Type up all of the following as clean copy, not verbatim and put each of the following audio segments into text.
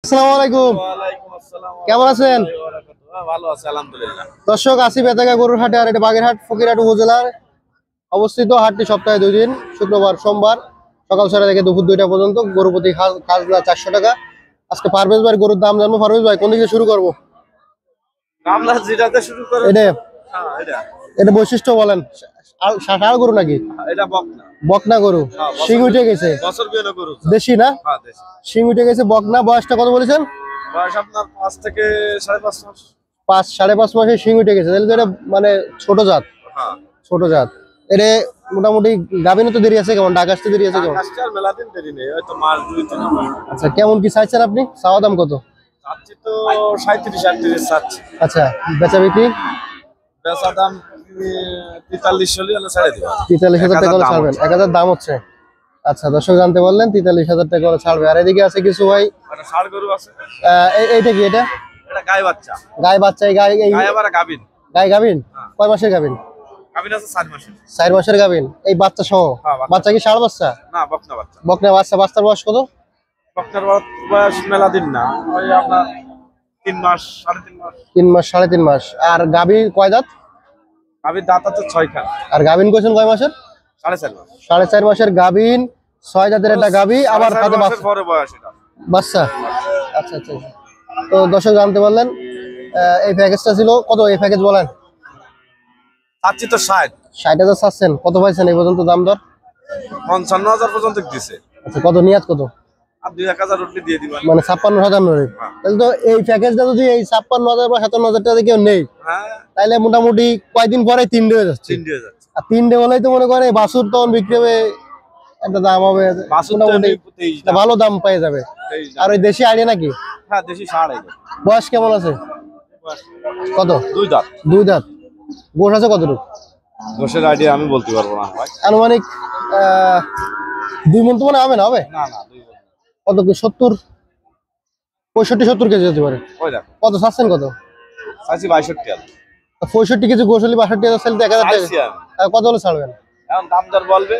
আসসালামু আলাইকুম। কেমন আছেন? ভালো আছে আলহামদুলিল্লাহ। দর্শক, আসি বেতাগা গরুর হাটে। আর এটা বাগেরহাট ফকিরহাট উপজেলার অবস্থিত। হাটটি সপ্তাহে 2 দিন, শুক্রবার সোমবার সকাল 6টা থেকে দুপুর 2টা পর্যন্ত। গরু প্রতি খাজনা 400 টাকা। আজকে পারভেজ ভাই গরুর দাম জানবো। পারভেজ ভাই, কোন দিকে শুরু করবো? কামলা যেটাতে শুরু করে এটা এটা এটা বৈশিষ্ট্য বলেন। ষাঁড় গরু নাকি? এটা বকনা। বকনা গরু, শিং উঠে গেছে। বছর বিয়ে গরু। দেশি না? হ্যাঁ দেশি। শিং উঠে গেছে, বকনা। বয়সটা কত বলেছেন? বয়স আপনার 5 থেকে 5.5 মাস। 5-5.5 মাসে শিং উঠে গেছে, তাহলে তো এটা মানে ছোট জাত। হ্যাঁ ছোট জাত। এটা মোটামুটি গাভিনে তো দেরি আছে কেমন? ডাক আসতে দেরি আছে কেমন? আজকে আর মেলা দিন দেরি নেই, হয়তো মাস 2-3 মাস। আচ্ছা, কেমন কি চাইছেন আপনি? চাওয়া দাম কত? চাচ্ছি তো 37-38 চাচ্ছি। আচ্ছা, বেচা বিক্রি? বেচা দাম 43 হলে ছেড়ে দিবা। 43,000 টাকা করে ছাড়বেন? 1,000 দাম হচ্ছে। আচ্ছা, দর্শক জানতে পারলেন 43,000 টাকা করে ছাড়বে। আর এদিকে আছে কিছু ভাই। একটা ষাড় গরু আছে। এইটা কি? এটা এটা গাই বাচ্চা। গাই বাচ্চা? এই গাই আবার গাবিন। গাই গাভিন? কয় মাসের গাভিন? গাবিন আছে 4 মাসের। 4 মাসের গাভিন, এই বাচ্চা সহ? হ্যাঁ, বাচ্চা। বাচ্চা কি ষাঁড় বাচ্চা? না, বকনা বাচ্চা। বকনা বাচ্চা। বাচ্চার বয়স কত? বকনার বয়স মেলা দিন না, ওই আপনার 3 মাস 3.5 মাস। 3 মাস 3.5 মাস। আর গাভী কয় দাঁত? গাবির দাঁত আছে 6 খান। আর গাভিন কইছেন কয় মাসের? 4.5 মাস। 4.5 মাসের গাভিন, 6 দাঁতের একটা গাভী, আবার 4.5 সাথে মাসের পরে বয়স এটা। বাচ্চা। আচ্ছা আচ্ছা। তো দর্শক জানতে পারলেন এই প্যাকেজটা ছিল কত? এই প্যাকেজ বলেন। চাচ্ছি তো 60,000 চাচ্ছেন, কত পাইছেন এই পর্যন্ত দাম দর? 55,000 পর্যন্ত দিছে। আচ্ছা, কত নিয়াত কত? আর 2-1,000 উঠলে দিয়ে দিবেন। মানে 56,000। তাহলে তো এই প্যাকেজটা যদি এই 56,000 বা 57,000 টাকা কেউ নেই, হ্যাঁ, তাহলে মোটামুটি কয়দিন পরে 3 হয়ে যাচ্ছে। 3 দিয়ে যাচ্ছে। আর 3 হলেই তো মনে করে বাছুর তখন বিক্রি হবে, একটা দাম হবে বাছুর তো মোটামুটি, 23 একটা ভালো দাম পেয়ে যাবে। 23 আর ওই দেশি আইডিয়া নাকি? হ্যাঁ, দেশি ষাড় এটা। বয়স কেমন আছে? কত? 2 দাঁত। 2 দাঁত। গোশ আছে কতটুকু? গোশের আইডিয়া আমি বলতে পারবো না ভাই। আনুমানিক 2 মণ তো মনে হবে না? হবে না না, 2 বছর। কত কি? 65-70 কেজি হতে পারে। ওই দেখ, কত চাচ্ছেন কত? চাইছি 62,000। 65 কেজি গোশ হলে 62,000 সেল তো 1,000 টাকা। চাইছি আমি। আর কত হলে ছাড়বেন? এখন দাম দর বলবে।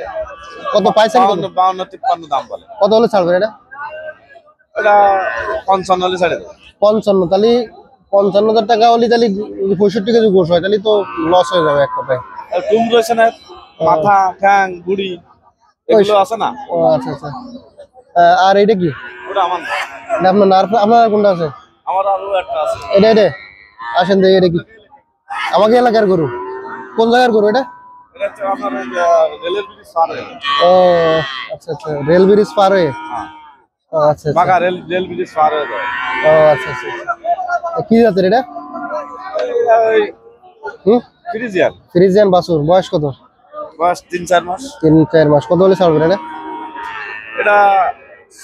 কত পাইছেন? কত 52-53 দাম বলে। কত হলে ছাড়বেন এটা? এটা 55 হলে ছেড়ে দেবো। 55। তাহলে 55,000 টাকা হলে তাহলে 65 কেজি গোশ হয়, তাহলে তো লস হয়ে যাবে এক কথায়। আর কুমড়ো আছে না, মাথা ঠ্যাং গুড়ি এগুলো আছে না। ও আচ্ছা আচ্ছা। আর এটা কি? ওটা আমার না। এটা আপনার না? আপনার কোনটা আছে? আমার আরো একটা আছে। এটা আসেন দেখি, এটা কি? আমাকে এলাকার গরু? কোন জায়গার গরু এটা? এটা হচ্ছে আপনার ওই রেলের ব্রিজ পার হয়ে। ও আচ্ছা আচ্ছা, রেল ব্রিজ পার হয়ে। হ্যাঁ, ও আচ্ছা আচ্ছা। বাঘা রেল ব্রিজ পার হয়ে যায়। ও আচ্ছা আচ্ছা। কি জাতের এটা? ওই হুম, ফ্রিজিয়ান। ফ্রিজিয়ান বাছুর। বয়স কত? বয়স 3-4 মাস। 3-4 মাস। কত হলে ছাড়বেন এটা? এটা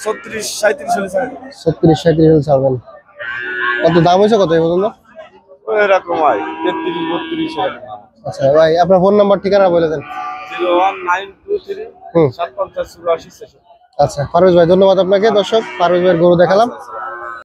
36-37 হলে ছেড়ে দেবো। 36-37 হলে ছাড়বেন। কত দাম হয়েছে কত এই পর্যন্ত? ওই রকম হয় 33-32 এরকম। আচ্ছা ভাই, আপনার ফোন নাম্বার ঠিকানা বলে দেন। 01923 হুম। 57 84 66। আচ্ছা পারভেজ ভাই, ধন্যবাদ আপনাকে। দর্শক, পারভেজ ভাইয়ের গরু দেখালাম।